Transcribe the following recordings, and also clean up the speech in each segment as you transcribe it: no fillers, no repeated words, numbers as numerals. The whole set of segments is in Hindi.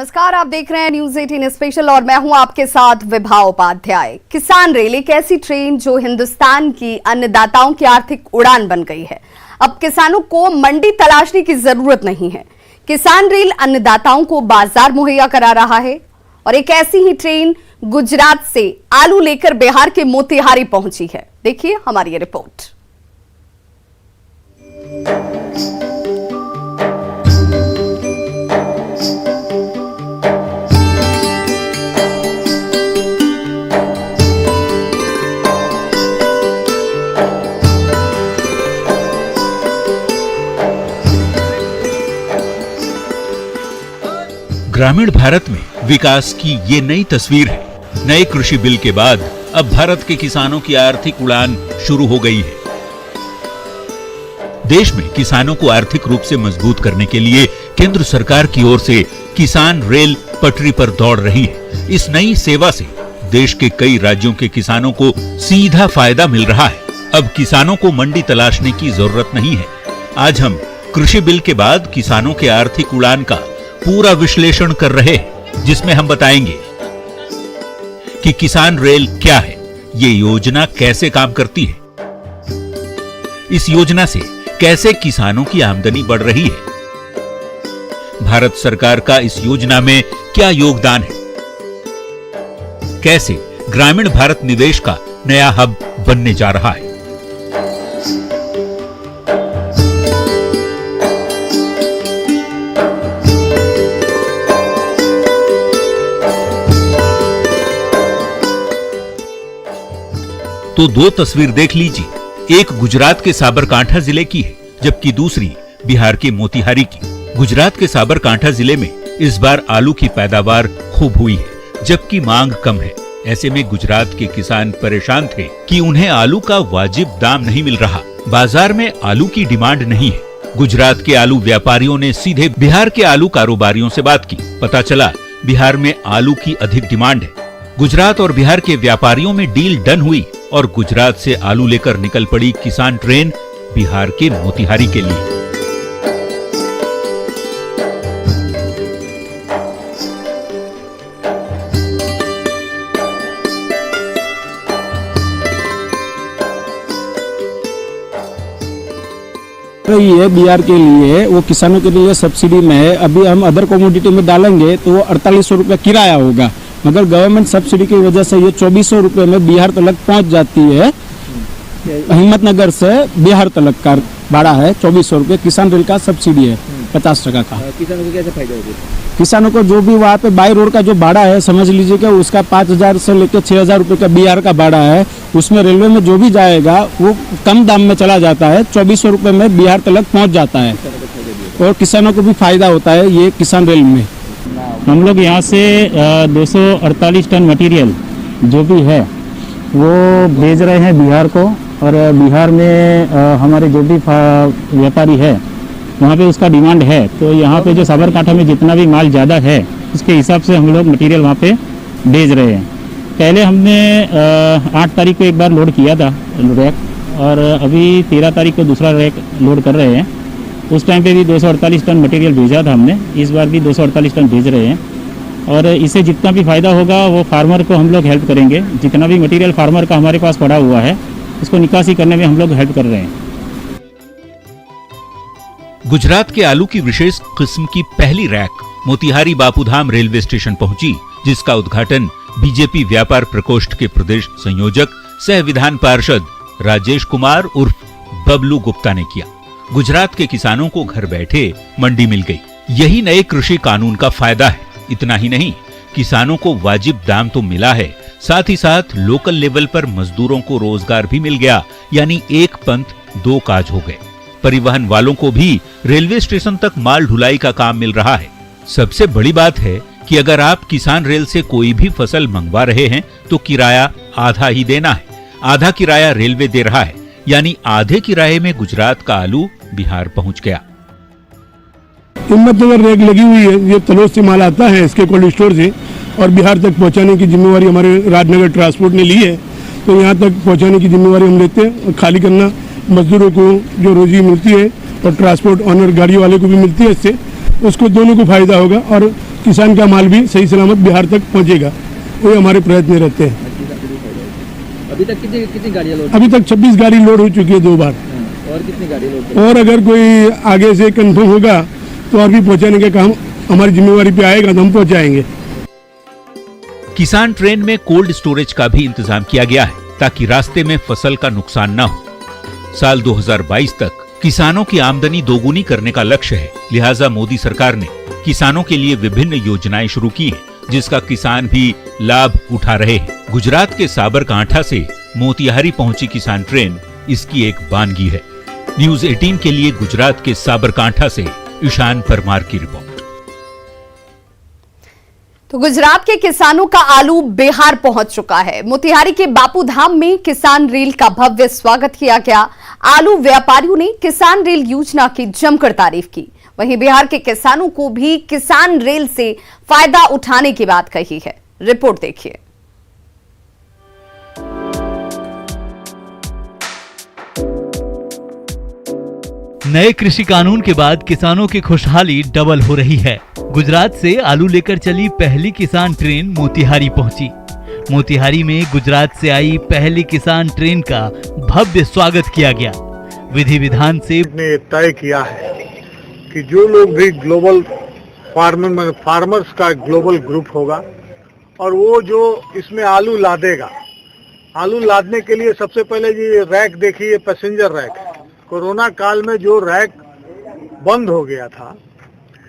नमस्कार, आप देख रहे हैं न्यूज 18 स्पेशल और मैं हूं आपके साथ विभा उपाध्याय। किसान रेल एक ऐसी ट्रेन जो हिंदुस्तान की अन्नदाताओं की आर्थिक उड़ान बन गई है। अब किसानों को मंडी तलाशने की जरूरत नहीं है। किसान रेल अन्नदाताओं को बाजार मुहैया करा रहा है और एक ऐसी ही ट्रेन गुजरात से आलू लेकर बिहार के मोतिहारी पहुंची है। देखिए हमारी ये रिपोर्ट। ग्रामीण भारत में विकास की ये नई तस्वीर है। नए कृषि बिल के बाद अब भारत के किसानों की आर्थिक उड़ान शुरू हो गई है। देश में किसानों को आर्थिक रूप से मजबूत करने के लिए केंद्र सरकार की ओर से किसान रेल पटरी पर दौड़ रही है। इस नई सेवा से देश के कई राज्यों के किसानों को सीधा फायदा मिल रहा है। अब किसानों को मंडी तलाशने की जरूरत नहीं है। आज हम कृषि बिल के बाद किसानों के आर्थिक उड़ान का पूरा विश्लेषण कर रहे हैं, जिसमें हम बताएंगे कि किसान रेल क्या है, ये योजना कैसे काम करती है, इस योजना से कैसे किसानों की आमदनी बढ़ रही है, भारत सरकार का इस योजना में क्या योगदान है, कैसे ग्रामीण भारत निवेश का नया हब बनने जा रहा है। तो दो तस्वीर देख लीजिए। एक गुजरात के साबरकांठा जिले की है, जबकि दूसरी बिहार के मोतिहारी की। गुजरात के साबरकांठा जिले में इस बार आलू की पैदावार खूब हुई है, जबकि मांग कम है। ऐसे में गुजरात के किसान परेशान थे कि उन्हें आलू का वाजिब दाम नहीं मिल रहा। बाजार में आलू की डिमांड नहीं है। गुजरात के आलू व्यापारियों ने सीधे बिहार के आलू कारोबारियों से बात की। पता चला बिहार में आलू की अधिक डिमांड है। गुजरात और बिहार के व्यापारियों में डील डन हुई और गुजरात से आलू लेकर निकल पड़ी किसान ट्रेन बिहार के मोतिहारी के लिए। ये बिहार के लिए, वो किसानों के लिए सब्सिडी में है। अभी हम अदर कमोडिटी में डालेंगे तो वो 4800 रुपये किराया होगा, मगर गवर्नमेंट सब्सिडी की वजह से ये 2400 रुपये में बिहार तक पहुंच जाती है। हिम्मतनगर से बिहार तक का भाड़ा है 2400 रुपये। किसान रेल का सब्सिडी है 50% का। किसानों को कैसे फायदा होगा? किसानों को जो भी वहाँ पे बाई रोड का जो भाड़ा है, समझ लीजिए कि उसका 5000 से लेकर 6000 रुपये का बिहार का भाड़ा है। उसमें रेलवे में जो भी जाएगा वो कम दाम में चला जाता है, 2400 रुपये में बिहार तक पहुँच जाता है और किसानों को भी फायदा होता है ये किसान रेल में। हम लोग यहाँ से 248 टन मटेरियल जो भी है वो भेज रहे हैं बिहार को, और बिहार में हमारे जो भी व्यापारी है वहाँ पे उसका डिमांड है। तो यहाँ पे जो साबरकांठा में जितना भी माल ज़्यादा है उसके हिसाब से हम लोग मटेरियल वहाँ पे भेज रहे हैं। पहले हमने 8 तारीख को एक बार लोड किया था रैक, और अभी 13 तारीख को दूसरा रैक लोड कर रहे हैं। उस टाइम पे भी 248 टन मटेरियल भेजा था हमने, इस बार भी 248 टन भेज रहे हैं। और इससे जितना भी फायदा होगा वो फार्मर को हम लोग हेल्प करेंगे। जितना भी मटेरियल फार्मर का हमारे पास पड़ा हुआ है उसको निकासी करने में हम लोग हेल्प कर रहे हैं। गुजरात के आलू की विशेष किस्म की पहली rack Motihari Bapudham railway station पहुंची, जिसका उद्घाटन बीजेपी व्यापार प्रकोष्ठ के प्रदेश संयोजक सह विधान पार्षद राजेश कुमार उर्फ बबलू गुप्ता ने किया। गुजरात के किसानों को घर बैठे मंडी मिल गई। यही नए कृषि कानून का फायदा है। इतना ही नहीं, किसानों को वाजिब दाम तो मिला है, साथ ही साथ लोकल लेवल पर मजदूरों को रोजगार भी मिल गया। यानी एक पंथ दो काज हो गए। परिवहन वालों को भी रेलवे स्टेशन तक माल ढुलाई का काम मिल रहा है। सबसे बड़ी बात है कि अगर आप किसान रेल से कोई भी फसल मंगवा रहे हैं तो किराया आधा ही देना है। आधा किराया रेलवे दे रहा है, यानी आधे किराए में गुजरात का आलू बिहार पहुंच गया। हिम्मतनगर रैक लगी हुई है। ये तलोद से माल आता है इसके कोल्ड स्टोर से, और बिहार तक पहुंचाने की जिम्मेवारी हमारे राजनगर ट्रांसपोर्ट ने ली है। तो यहाँ तक पहुंचाने की जिम्मेवारी हम लेते हैं। खाली करना मजदूरों को जो रोजी मिलती है और ट्रांसपोर्ट ऑनर गाड़ी वाले को भी मिलती है, इससे उसको दोनों को फायदा होगा। और किसान का माल भी सही सलामत बिहार तक पहुंचेगा, वही हमारे प्रयत्न रहते हैं। अभी तक कितनी गाड़ियाँ लोड? अभी तक 26 गाड़ी लोड हो चुकी है 2 बार, और कितनी गाड़ी लोड? और अगर कोई आगे से कंफर्म होगा तो और भी पहुंचाने का काम हमारी जिम्मेवारी पे आएगा तो हम पहुंचाएंगे। किसान ट्रेन में कोल्ड स्टोरेज का भी इंतजाम किया गया है ताकि रास्ते में फसल का नुकसान न हो। साल 2022 तक किसानों की आमदनी दोगुनी करने का लक्ष्य है, लिहाजा मोदी सरकार ने किसानों के लिए विभिन्न योजनाएं शुरू की हैं, जिसका किसान भी लाभ उठा रहे हैं। गुजरात के साबरकांठा से मोतिहारी पहुंची किसान ट्रेन इसकी एक वानगी है। न्यूज 18 के लिए गुजरात के साबरकांठा से ईशान परमार की रिपोर्ट। तो गुजरात के किसानों का आलू बिहार पहुंच चुका है। मोतिहारी के बापू धाम में किसान रेल का भव्य स्वागत किया गया। आलू व्यापारियों ने किसान रेल योजना की जमकर तारीफ की। वहीं बिहार के किसानों को भी किसान रेल से फायदा उठाने की बात कही है। रिपोर्ट देखिए। नए कृषि कानून के बाद किसानों की खुशहाली डबल हो रही है। गुजरात से आलू लेकर चली पहली किसान ट्रेन मोतिहारी पहुंची। मोतिहारी में गुजरात से आई पहली किसान ट्रेन का भव्य स्वागत किया गया। विधि विधान से ने तय किया है कि जो लोग भी ग्लोबल फार्मर्स का ग्लोबल ग्रुप होगा और वो जो इसमें आलू लादेगा, आलू लादने के लिए सबसे पहले ये रैक देखिए, पैसेंजर रैक है। कोरोना काल में जो रैक बंद हो गया था,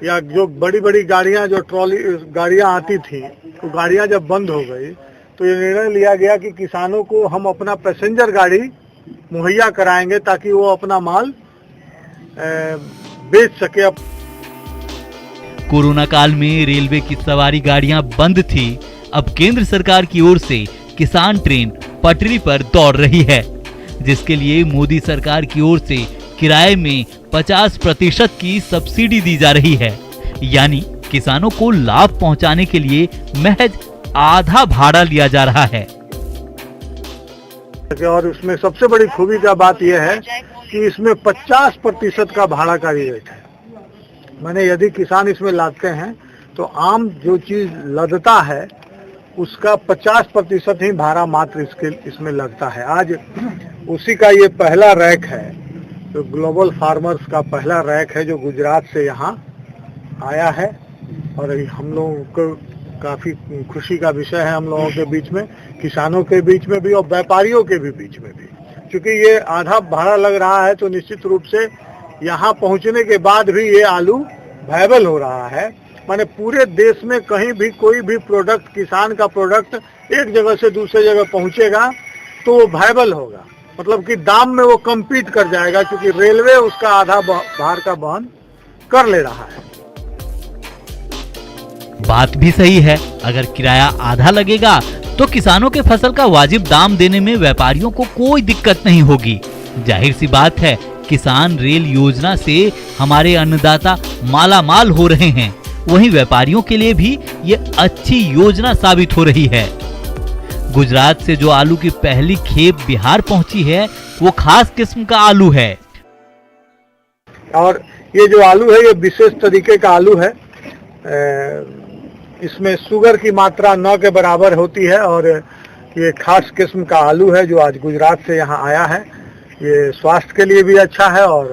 या जो बड़ी बड़ी गाड़ियां, जो ट्रॉली गाड़ियां आती थी, तो गाड़ियां जब बंद हो गई तो ये निर्णय लिया गया कि किसानों को हम अपना पैसेंजर गाड़ी मुहैया कराएंगे ताकि वो अपना माल बेच सके। कोरोना काल में रेलवे की सवारी गाड़ियां बंद थी। अब केंद्र सरकार की ओर से किसान ट्रेन पटरी पर दौड़ रही है, जिसके लिए मोदी सरकार की ओर से किराए में 50% की सब्सिडी दी जा रही है। यानी किसानों को लाभ पहुंचाने के लिए महज आधा भाड़ा लिया जा रहा है। और उसमें सबसे बड़ी खूबी का बात यह है कि इसमें 50% का भाड़ा का रेट है। माने यदि किसान इसमें लादते हैं तो आम जो चीज लदता है उसका 50% ही भाड़ा मात्र इसमें लगता है। आज उसी का ये पहला रैक है, तो ग्लोबल फार्मर्स का पहला रैक है जो गुजरात से यहाँ आया है। और हम लोगों को काफी खुशी का विषय है, हम लोगों के बीच में, किसानों के बीच में भी और व्यापारियों के भी बीच में भी। क्योंकि ये आधा भाड़ा लग रहा है तो निश्चित रूप से यहाँ पहुँचने के बाद भी ये आलू वायबल हो रहा है। माने पूरे देश में कहीं भी कोई भी प्रोडक्ट, किसान का प्रोडक्ट एक जगह से दूसरे जगह पहुँचेगा तो वो वायबल होगा, मतलब कि दाम में वो कम्पीट कर जाएगा, क्योंकि रेलवे उसका आधा भार का वहन कर ले रहा है। बात भी सही है। अगर किराया आधा लगेगा तो किसानों के फसल का वाजिब दाम देने में व्यापारियों को कोई दिक्कत नहीं होगी। जाहिर सी बात है, किसान रेल योजना से हमारे अन्नदाता माला माल हो रहे हैं। वहीं व्यापारियों के लिए भी ये अच्छी योजना साबित हो रही है। गुजरात से जो आलू की पहली खेप बिहार पहुंची है वो खास किस्म का आलू है। और ये जो आलू है ये विशेष तरीके का आलू है। इसमें शुगर की मात्रा 9 के बराबर होती है और ये खास किस्म का आलू है जो आज गुजरात से यहाँ आया है। ये स्वास्थ्य के लिए भी अच्छा है और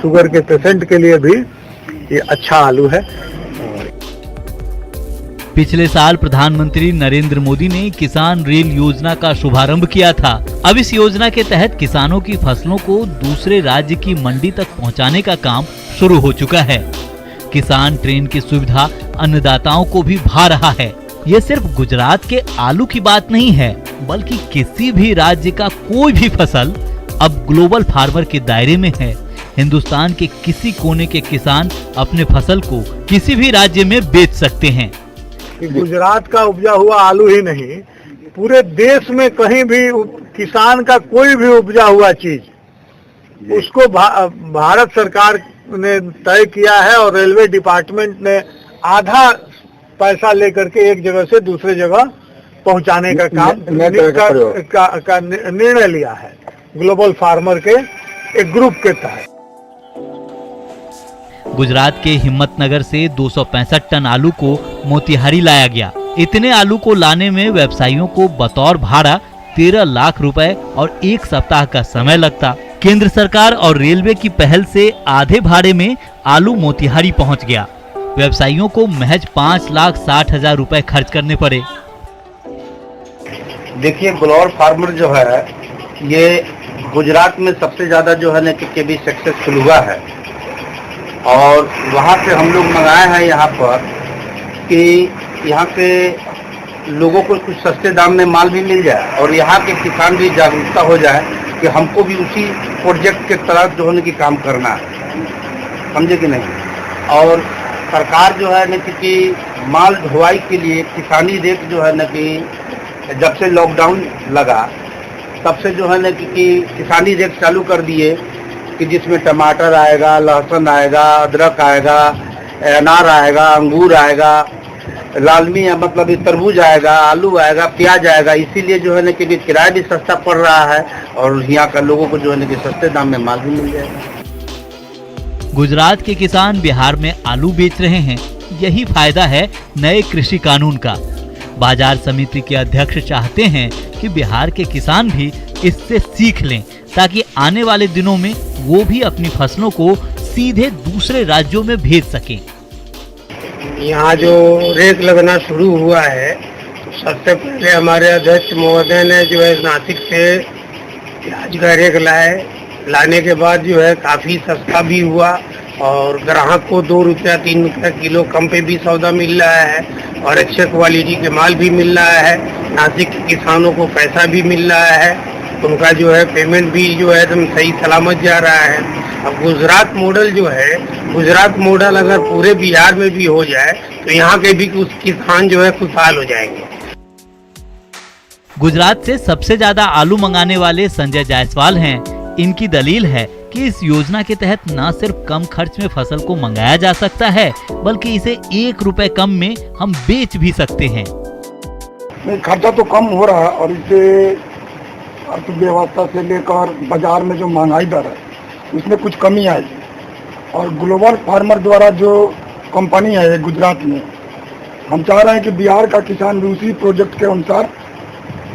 शुगर के पेशेंट के लिए भी ये अच्छा आलू है। पिछले साल प्रधानमंत्री नरेंद्र मोदी ने किसान रेल योजना का शुभारंभ किया था। अब इस योजना के तहत किसानों की फसलों को दूसरे राज्य की मंडी तक पहुंचाने का काम शुरू हो चुका है। किसान ट्रेन की सुविधा अन्नदाताओं को भी भा रहा है। ये सिर्फ गुजरात के आलू की बात नहीं है, बल्कि किसी भी राज्य का कोई भी फसल अब ग्लोबल फार्मर के दायरे में है। हिंदुस्तान के किसी कोने के किसान अपने फसल को किसी भी राज्य में बेच सकते हैं। गुजरात का उपजा हुआ आलू ही नहीं, पूरे देश में कहीं भी किसान का कोई भी उपजा हुआ चीज उसको भारत सरकार ने तय किया है और रेलवे डिपार्टमेंट ने आधा पैसा लेकर के एक जगह से दूसरे जगह पहुंचाने का काम का निर्णय लिया है ग्लोबल फार्मर के एक ग्रुप के तहत। गुजरात के हिम्मतनगर से 265 टन आलू को मोतिहारी लाया गया। इतने आलू को लाने में व्यवसायियों को बतौर भाड़ा 13 लाख रुपए और 1 सप्ताह का समय लगता। केंद्र सरकार और रेलवे की पहल से आधे भाड़े में आलू मोतिहारी पहुंच गया। व्यवसायियों को महज 5,60,000 रुपए खर्च करने पड़े। देखिए, ग्लोबल फार्मर जो है ये गुजरात में सबसे ज्यादा जो है ना कि भी सक्सेसफुल हुआ है और वहाँ से हम लोग मंगाए हैं यहाँ पर कि यहाँ के लोगों को कुछ सस्ते दाम में माल भी मिल जाए और यहाँ के किसान भी जागरूकता हो जाए कि हमको भी उसी प्रोजेक्ट के तहत जो है कि काम करना है, समझे कि नहीं। और सरकार जो है न कि माल ढुलाई के लिए किसानी रेट जो है न कि जब से लॉकडाउन लगा तब से जो है न कि किसानी रेट चालू कर दिए कि जिसमें टमाटर आएगा, लहसुन आएगा, अदरक आएगा, अनार आएगा, अंगूर आएगा, लालमी मतलब तरबूज आएगा, आलू आएगा, प्याज आएगा। इसीलिए जो है न कि किराया भी सस्ता पड़ रहा है और यहाँ का लोगों को जो है न कि सस्ते दाम में माल भी मिल जाएगा। गुजरात के किसान बिहार में आलू बेच रहे हैं, यही फायदा है नए कृषि कानून का। बाजार समिति के अध्यक्ष चाहते हैं कि बिहार के किसान भी इससे सीख लें ताकि आने वाले दिनों में वो भी अपनी फसलों को सीधे दूसरे राज्यों में भेज सकें। यहाँ जो रेक लगना शुरू हुआ है तो सबसे पहले हमारे अध्यक्ष महोदय ने जो है नासिक से प्याज का रेक लाने के बाद जो है काफी सस्ता भी हुआ और ग्राहक को 2 रुपया 3 रुपया किलो कम पे भी सौदा मिल रहा है और अच्छे क्वालिटी के माल भी मिल रहा है। नासिक के किसानों को पैसा भी मिल रहा है, उनका जो है पेमेंट भी जो है एकदम सही सलामत जा रहा है। अब गुजरात मॉडल जो है, गुजरात मॉडल अगर पूरे बिहार में भी हो जाए तो यहाँ के भी कुछ किसान जो है खुशहाल हो जाएंगे। गुजरात से सबसे ज्यादा आलू मंगाने वाले संजय जायसवाल हैं। इनकी दलील है कि इस योजना के तहत न सिर्फ कम खर्च में फसल को मंगाया जा सकता है बल्कि इसे 1 रुपए कम में हम बेच भी सकते हैं। खर्चा तो कम हो रहा है और इससे अर्थव्यवस्था से लेकर बाजार में जो महंगाई दर है उसमें कुछ कमी आएगी। और ग्लोबल फार्मर द्वारा जो कंपनी है गुजरात में, हम चाह रहे हैं कि बिहार का किसान भी उसी प्रोजेक्ट के अनुसार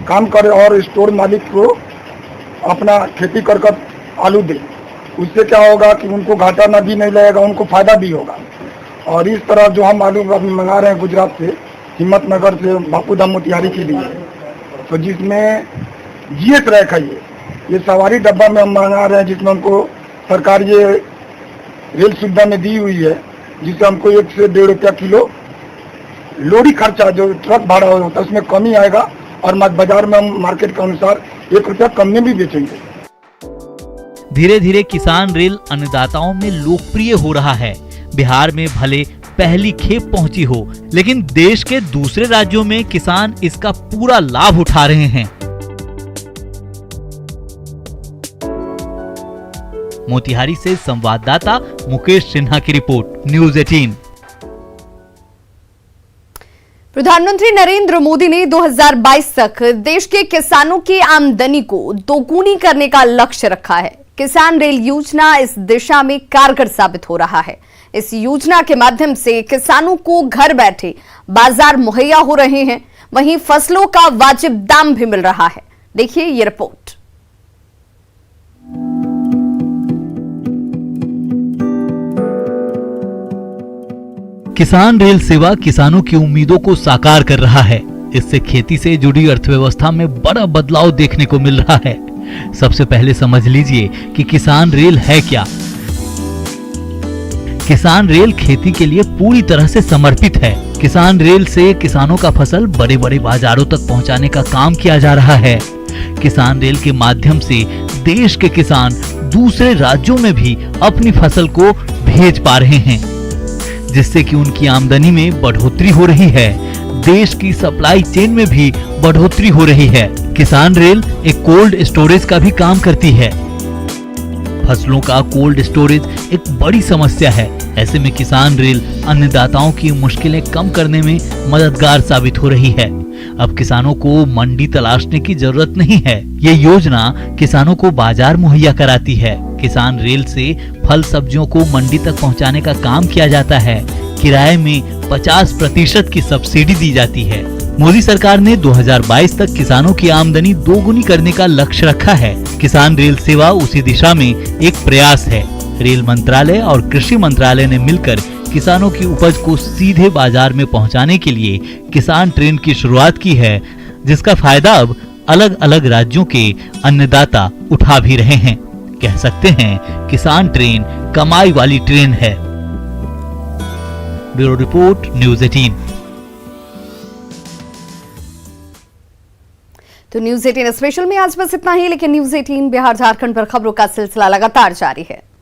काम करे और स्टोर मालिक को अपना खेती कर आलू दे। उससे क्या होगा कि उनको घाटा न भी नहीं लगेगा, उनको फायदा भी होगा। और इस तरह जो हम आलू अभी मंगा रहे हैं गुजरात से, हिम्मतनगर से बापूधाम मोतिहारी के लिए, तो जिसमें GS रैक है ये सवारी डब्बा में हम मंगा रहे हैं, जिसमें हमको सरकार ये रेल सुविधा में दी हुई है, जिससे हमको 1 से 1.5 रुपया किलो लोडी खर्चा जो ट्रक भाड़ा होता है उसमें कमी आएगा और बाजार में हम मार्केट के अनुसार 1 रुपया कम में भी बेचेंगे। धीरे धीरे किसान रेल अन्नदाताओं में लोकप्रिय हो रहा है। बिहार में भले पहली खेप पहुंची हो, लेकिन देश के दूसरे राज्यों में किसान इसका पूरा लाभ उठा रहे हैं। मोतिहारी से संवाददाता मुकेश सिन्हा की रिपोर्ट, न्यूज़ 18। प्रधानमंत्री नरेंद्र मोदी ने 2022 तक देश के किसानों की आमदनी को दोगुनी करने का लक्ष्य रखा है। किसान रेल योजना इस दिशा में कारगर साबित हो रहा है। इस योजना के माध्यम से किसानों को घर बैठे बाजार मुहैया हो रहे हैं, वहीं फसलों का वाजिब दाम भी मिल रहा है। देखिए ये रिपोर्ट। किसान रेल सेवा किसानों की उम्मीदों को साकार कर रहा है। इससे खेती से जुड़ी अर्थव्यवस्था में बड़ा बदलाव देखने को मिल रहा है। सबसे पहले समझ लीजिए कि किसान रेल है क्या। किसान रेल खेती के लिए पूरी तरह से समर्पित है। किसान रेल से किसानों का फसल बड़े बड़े बाजारों तक पहुंचाने का काम किया जा रहा है। किसान रेल के माध्यम से देश के किसान दूसरे राज्यों में भी अपनी फसल को भेज पा रहे हैं, जिससे कि उनकी आमदनी में बढ़ोतरी हो रही है। देश की सप्लाई चेन में भी बढ़ोतरी हो रही है। किसान रेल एक कोल्ड स्टोरेज का भी काम करती है। फसलों का कोल्ड स्टोरेज एक बड़ी समस्या है। ऐसे में किसान रेल अन्नदाताओं की मुश्किलें कम करने में मददगार साबित हो रही है। अब किसानों को मंडी तलाशने की जरूरत नहीं है। ये योजना किसानों को बाजार मुहैया कराती है। किसान रेल से फल सब्जियों को मंडी तक पहुंचाने का काम किया जाता है। किराए में 50% की सब्सिडी दी जाती है। मोदी सरकार ने 2022 तक किसानों की आमदनी दोगुनी करने का लक्ष्य रखा है। किसान रेल सेवा उसी दिशा में एक प्रयास है। रेल मंत्रालय और कृषि मंत्रालय ने मिलकर किसानों की उपज को सीधे बाजार में पहुंचाने के लिए किसान ट्रेन की शुरुआत की है, जिसका फायदा अब अलग अलग राज्यों के अन्नदाता उठा भी रहे हैं। कह सकते हैं किसान ट्रेन कमाई वाली ट्रेन है। Bureau report, news 18। तो न्यूज़ 18 स्पेशल में आज बस इतना ही, लेकिन न्यूज़ 18 बिहार झारखंड पर खबरों का सिलसिला लगातार जारी है।